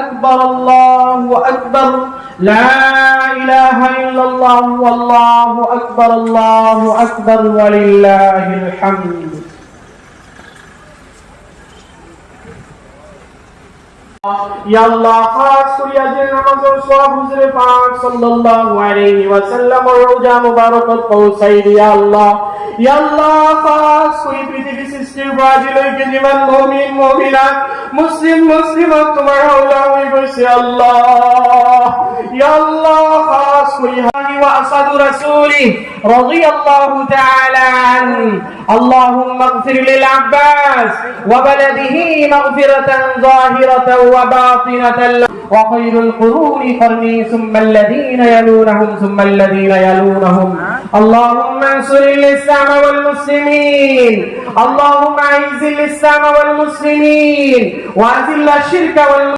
আকবার আল্লাহু আকবার লা ইলাহা ইল্লাল্লাহু আল্লাহু আকবার ওয়া লিল্লাহিল হামদ। या अल्लाह खास करिया जे नमाज सवाब हुजूर पाक सल्लल्लाहु अलैहि वसल्लम रोजा मुबारकत पहुंचाई दिया अल्लाह। या अल्लाह खास कोई पृथ्वी सृष्टि बाजिल के जीवन मुमिन मुमिनात मुस्लिम मुस्लिमात तुम्हारा औला हुई गइसे अल्लाह। या अल्लाह खास कोई हाजी व असद रसूली रضي الله تعالى عنه اللهم اغفر للعباس وبلده مغفرة ظاهرة وباطنة وخير القرون قرني ثم الذين يلونهم ثم الذين يلونهم اللهم انصر الإسلام والمسلمين اللهم اعز الإسلام والمسلمين وأذل الشرك